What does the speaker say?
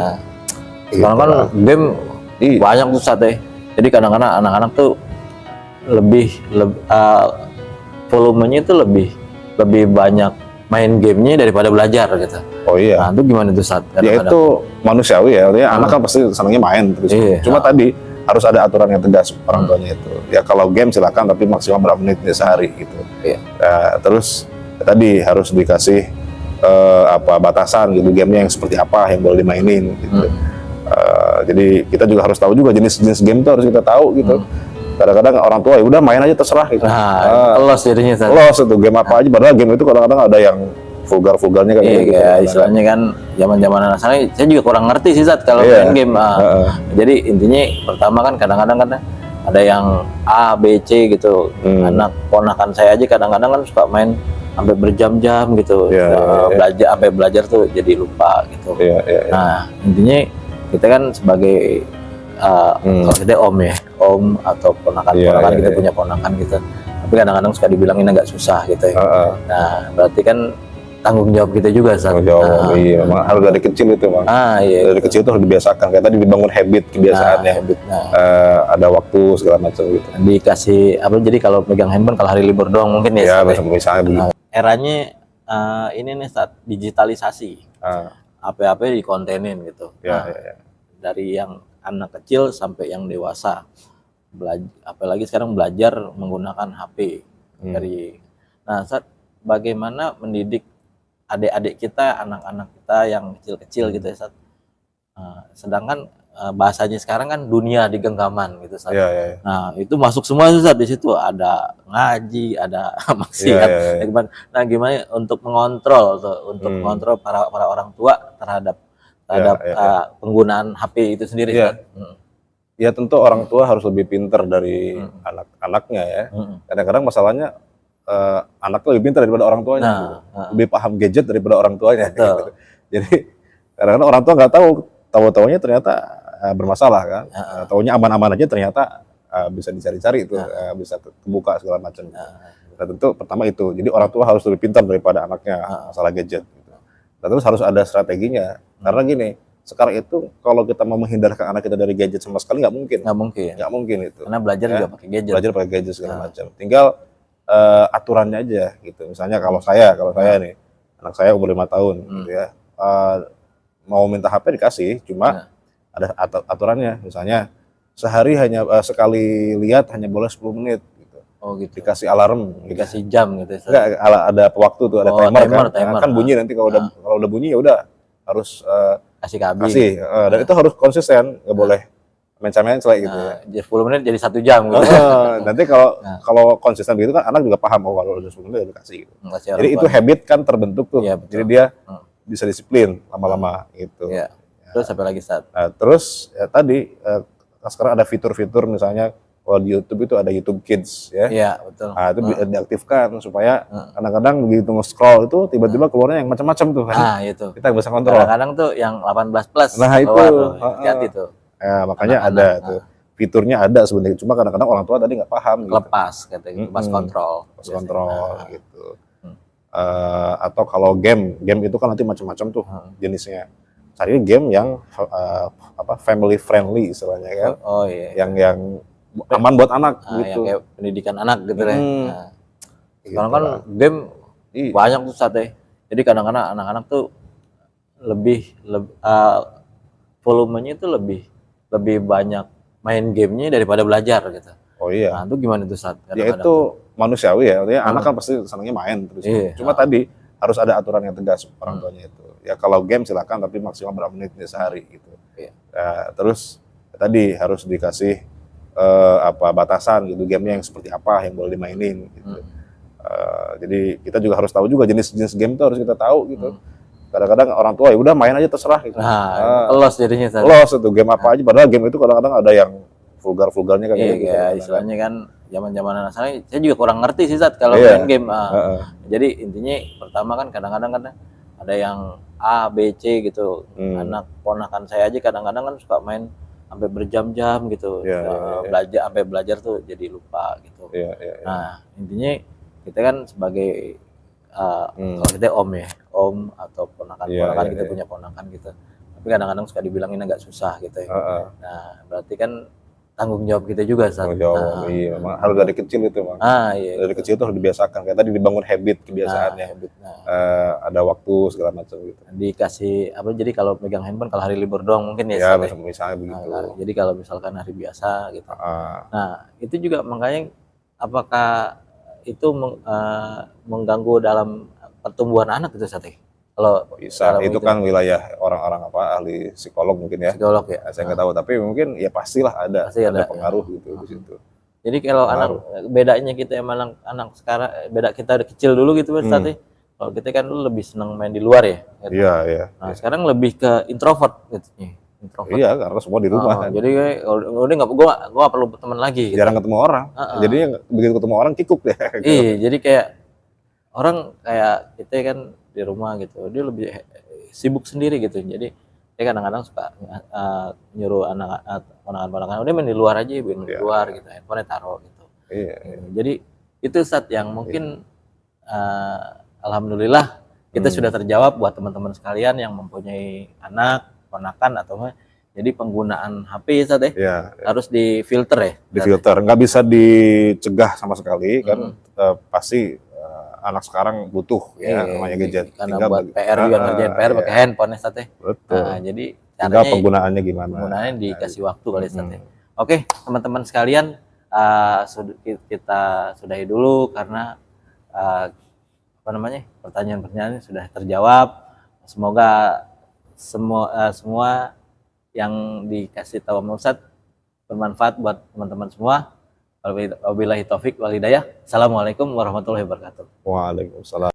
Nah, sekarang kan game banyak tuh sate. Jadi kadang-kadang anak-anak tuh volumenya itu lebih banyak main gamenya daripada belajar gitu. Oh iya. Nah, itu gimana tuh saat? Ya itu manusiawi ya, artinya anak kan pasti senangnya main terus. Cuma tadi harus ada aturan yang tegas orang tuanya itu. Ya kalau game silakan tapi maksimal berapa menit sehari gitu. Terus tadi harus dikasih batasan gitu, gamenya yang seperti apa yang boleh dimainin gitu. Jadi kita juga harus tahu juga jenis-jenis game itu harus kita tahu gitu. Kadang-kadang orang tua ya udah main aja terserah gitu. Los jadinya. Los itu game apa aja, padahal game itu kadang-kadang ada yang vulgarnya kan gitu. Istilahnya kan zaman-zaman anak saya juga kurang ngerti sih Zat kalau main game. Jadi intinya pertama kan kadang-kadang kan ada yang A, B, C gitu. Anak ponakan saya aja kadang-kadang kan suka main sampai berjam-jam gitu. Belajar tuh jadi lupa gitu. Nah, intinya kita kan sebagai kalau kita om atau ponakan kita punya ponakan gitu. Tapi kadang-kadang suka dibilangin agak susah gitu ya. Nah, berarti kan tanggung jawab kita juga Zat. Memang harus dari kecil itu Bang. Dari kecil itu harus dibiasakan, kayak tadi dibangun habit kebiasaannya. Ada waktu segala macam gitu. Dikasih jadi kalau pegang handphone kalau hari libur doang mungkin ya. Misalnya begitu. Eranya ini nih saat digitalisasi. Apa-apa dikontenin gitu. Dari yang anak kecil sampai yang dewasa. Apalagi sekarang belajar menggunakan HP. Nah, Zat, bagaimana mendidik adik-adik kita, anak-anak kita yang kecil-kecil gitu ya, Zat. Sedangkan bahasanya sekarang kan dunia di genggaman gitu, Zat. Nah, itu masuk semua Zat, di situ ada ngaji, ada maksiat. Nah, gimana untuk mengontrol mengontrol para orang tua terhadap penggunaan HP itu sendiri, Zat. Ya tentu orang tua harus lebih pintar dari anak-anaknya ya. Kadang-kadang masalahnya anak lebih pintar daripada orang tuanya, gitu. Lebih paham gadget daripada orang tuanya. Gitu. Jadi kadang-kadang orang tua nggak tahu-taunya ternyata bermasalah kan. Taunya aman-aman aja ternyata bisa dicari-cari itu, bisa kebuka segala macam. Nah, tentu pertama itu. Jadi orang tua harus lebih pintar daripada anaknya masalah gadget. Gitu. Nah, terus harus ada strateginya. Karena gini, sekarang itu kalau kita mau menghindarkan anak kita dari gadget sama sekali nggak mungkin itu. Karena belajar juga pakai gadget. Belajar pakai gadget segala macam. Tinggal aturannya aja gitu. Misalnya kalau saya nih, anak saya umur 5 tahun gitu ya. Mau minta HP dikasih, cuma ada aturannya. Misalnya sehari hanya sekali lihat hanya boleh 10 menit gitu. Oh gitu. Dikasih alarm, dikasih jam gitu. Enggak, ada waktu tuh, ada timer. Kan bunyi nanti kalau udah bunyi ya udah harus kasih. Dan itu harus konsisten, nggak boleh mencela gitu ya. 10 menit jadi 1 jam gitu. Nanti kalau konsisten begitu kan anak juga paham, kalau udah 10 menit udah kasih gitu. Jadi itu habit kan terbentuk tuh. Jadi dia bisa disiplin lama-lama gitu. Terus apa lagi Saat? Terus tadi sekarang ada fitur-fitur misalnya kalau di YouTube itu ada YouTube Kids ya. Iya, betul. Nah, itu diaktifkan supaya kadang-kadang begitu nge-scroll itu tiba-tiba keluarnya yang macam-macam tuh kan. Itu. Kita bisa kontrol. Kadang-kadang tuh yang 18 plus. Nah, itu hati-hati tuh. Ya, makanya ada tuh. Fiturnya ada sebenarnya, cuma kadang-kadang orang tua tadi nggak paham gitu. Lepas katanya, lepas kontrol. Lepas kontrol gitu. Atau kalau game itu kan nanti macam-macam tuh jenisnya. Cari game yang family friendly istilahnya kan. Yang aman buat anak gitu. Yang kayak pendidikan anak gitu ya. Sekarang kan game banyak tuh Saat ya. Jadi kadang-kadang anak-anak tuh volumenya itu lebih banyak main gamenya daripada belajar gitu. Nah, itu gimana tuh Saat? Ya itu manusiawi ya, artinya anak kan pasti senangnya main terus. Cuma tadi harus ada aturan yang tegas orang tuanya itu. Ya kalau game silakan tapi maksimal berapa menit sehari gitu. Terus tadi harus dikasih batasan gitu, gamenya yang seperti apa yang boleh dimainin gitu. Jadi kita juga harus tahu juga jenis-jenis game itu harus kita tahu gitu. Kadang-kadang orang tua ya udah main aja terserah gitu. Los jadinya. Los itu game apa aja, padahal game itu kadang-kadang ada yang vulgarnya kan gitu. Istilahnya kan zaman-zaman anak saya juga kurang ngerti sih Zat kalau main game. Jadi intinya pertama kan kadang-kadang kan ada yang A, B, C gitu. Anak ponakan saya aja kadang-kadang kan suka main sampai berjam-jam gitu. Belajar tuh jadi lupa gitu. Nah, intinya kita kan sebagai kalau kita om atau ponakan kita punya ponakan gitu. Tapi kadang-kadang suka dibilangin agak susah gitu ya. Nah, berarti kan tanggung jawab kita juga Ustaz. Tanggung jawab, iya, memang harus dari kecil itu, Bang. Iya. Dari kecil itu harus dibiasakan. Kayak tadi dibangun habit, kebiasaannya. Ada waktu segala macam gitu. Dikasih apa? Jadi kalau pegang handphone kalau hari libur doang mungkin ya. Ya, misalnya begitu. Jadi kalau misalkan hari biasa gitu. Nah, itu juga makanya apakah itu mengganggu dalam pertumbuhan anak itu Ustaz? Kalau bisa, itu kan wilayah orang-orang ahli psikolog mungkin ya. Psikolog ya. Saya nggak tahu, tapi mungkin ya pastilah ada pengaruh gitu di situ. Jadi kalau anak bedanya kita emang anak sekarang beda kita dari kecil dulu gitu Mas Tati. Kalau kita kan dulu lebih senang main di luar ya. Gitu. Iya. Nah, sekarang lebih ke introvert gitu. Introvert. Iya, karena semua di rumah kan. Jadi udah gua perlu teman lagi. Gitu. Jarang ketemu orang. Jadi begitu ketemu orang kikuk deh. Gitu. Iya, jadi kayak orang kayak kita kan di rumah gitu, dia lebih sibuk sendiri gitu. Jadi saya kadang-kadang suka nyuruh anak-anak udah main di luar aja, main di luar gitu, handphone taruh gitu. Jadi itu saat yang mungkin alhamdulillah kita sudah terjawab buat teman-teman sekalian yang mempunyai anak, ponakan atau jadi penggunaan HP saat harus difilter ya. Difilter, nggak bisa dicegah sama sekali kan, pasti anak sekarang butuh namanya gadget. Karena tinggal buat PR juga ngerjain PR pakai handphone Sate. Betul. Nah, jadi tinggal penggunaannya gimana? Penggunaannya dikasih waktu kali Sate. Oke, teman-teman sekalian, kita sudahi dulu karena pertanyaan-pertanyaan sudah terjawab. Semoga semua yang dikasih tahu sama Ustadz bermanfaat buat teman-teman semua. Wabillahi taufik wal hidayah. Assalamualaikum warahmatullahi wabarakatuh. Waalaikumsalam.